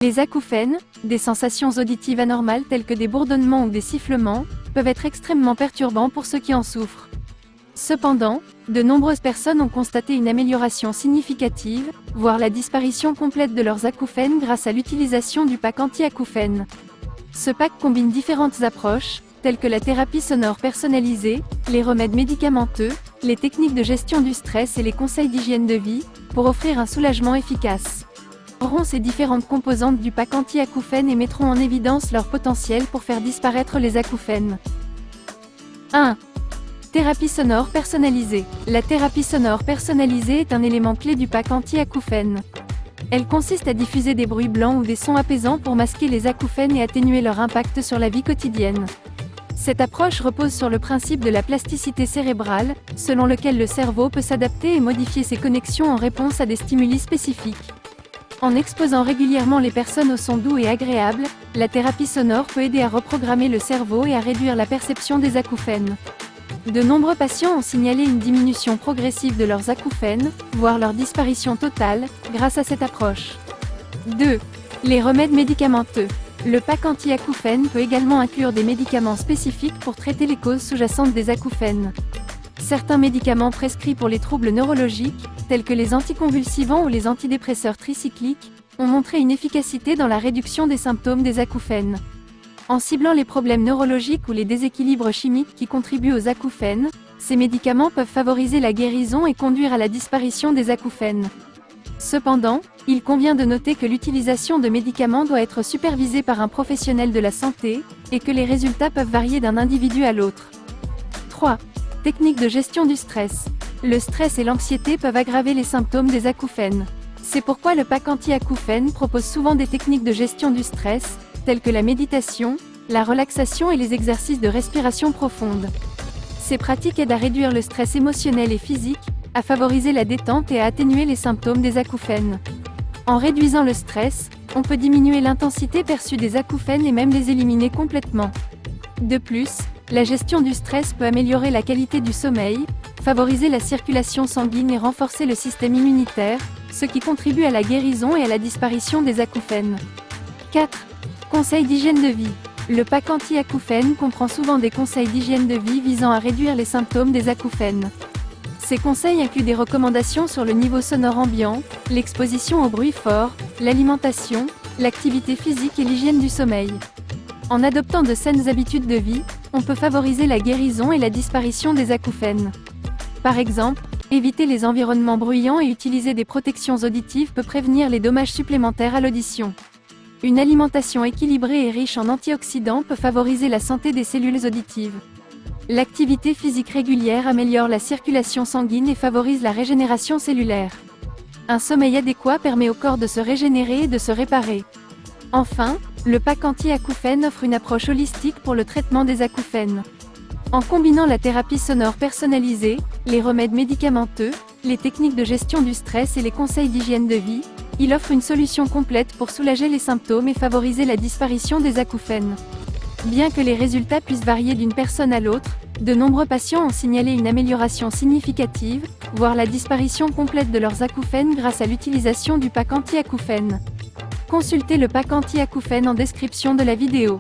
Les acouphènes, des sensations auditives anormales telles que des bourdonnements ou des sifflements, peuvent être extrêmement perturbants pour ceux qui en souffrent. Cependant, de nombreuses personnes ont constaté une amélioration significative, voire la disparition complète de leurs acouphènes grâce à l'utilisation du pack anti-acouphènes. Ce pack combine différentes approches, telles que la thérapie sonore personnalisée, les remèdes médicamenteux, les techniques de gestion du stress et les conseils d'hygiène de vie, pour offrir un soulagement efficace. Auront ces différentes composantes du pack anti-acouphènes et mettront en évidence leur potentiel pour faire disparaître les acouphènes. 1. Thérapie sonore personnalisée. La thérapie sonore personnalisée est un élément clé du pack anti-acouphènes. Elle consiste à diffuser des bruits blancs ou des sons apaisants pour masquer les acouphènes et atténuer leur impact sur la vie quotidienne. Cette approche repose sur le principe de la plasticité cérébrale, selon lequel le cerveau peut s'adapter et modifier ses connexions en réponse à des stimuli spécifiques. En exposant régulièrement les personnes aux sons doux et agréables, la thérapie sonore peut aider à reprogrammer le cerveau et à réduire la perception des acouphènes. De nombreux patients ont signalé une diminution progressive de leurs acouphènes, voire leur disparition totale, grâce à cette approche. 2. Les remèdes médicamenteux. Le pack anti-acouphènes peut également inclure des médicaments spécifiques pour traiter les causes sous-jacentes des acouphènes. Certains médicaments prescrits pour les troubles neurologiques, tels que les anticonvulsivants ou les antidépresseurs tricycliques, ont montré une efficacité dans la réduction des symptômes des acouphènes. En ciblant les problèmes neurologiques ou les déséquilibres chimiques qui contribuent aux acouphènes, ces médicaments peuvent favoriser la guérison et conduire à la disparition des acouphènes. Cependant, il convient de noter que l'utilisation de médicaments doit être supervisée par un professionnel de la santé, et que les résultats peuvent varier d'un individu à l'autre. 3. Technique de gestion du stress. Le stress et l'anxiété peuvent aggraver les symptômes des acouphènes. C'est pourquoi le pack anti-acouphènes propose souvent des techniques de gestion du stress, telles que la méditation, la relaxation et les exercices de respiration profonde. Ces pratiques aident à réduire le stress émotionnel et physique, à favoriser la détente et à atténuer les symptômes des acouphènes. En réduisant le stress, on peut diminuer l'intensité perçue des acouphènes et même les éliminer complètement. De plus, la gestion du stress peut améliorer la qualité du sommeil, favoriser la circulation sanguine et renforcer le système immunitaire, ce qui contribue à la guérison et à la disparition des acouphènes. 4. Conseils d'hygiène de vie. Le pack anti-acouphènes comprend souvent des conseils d'hygiène de vie visant à réduire les symptômes des acouphènes. Ces conseils incluent des recommandations sur le niveau sonore ambiant, l'exposition aux bruits forts, l'alimentation, l'activité physique et l'hygiène du sommeil. En adoptant de saines habitudes de vie, on peut favoriser la guérison et la disparition des acouphènes. Par exemple, éviter les environnements bruyants et utiliser des protections auditives peut prévenir les dommages supplémentaires à l'audition. Une alimentation équilibrée et riche en antioxydants peut favoriser la santé des cellules auditives. L'activité physique régulière améliore la circulation sanguine et favorise la régénération cellulaire. Un sommeil adéquat permet au corps de se régénérer et de se réparer. Enfin, le pack anti-acouphènes offre une approche holistique pour le traitement des acouphènes. En combinant la thérapie sonore personnalisée, les remèdes médicamenteux, les techniques de gestion du stress et les conseils d'hygiène de vie, il offre une solution complète pour soulager les symptômes et favoriser la disparition des acouphènes. Bien que les résultats puissent varier d'une personne à l'autre, de nombreux patients ont signalé une amélioration significative, voire la disparition complète de leurs acouphènes grâce à l'utilisation du pack anti-acouphènes. Consultez le pack anti-acouphènes en description de la vidéo.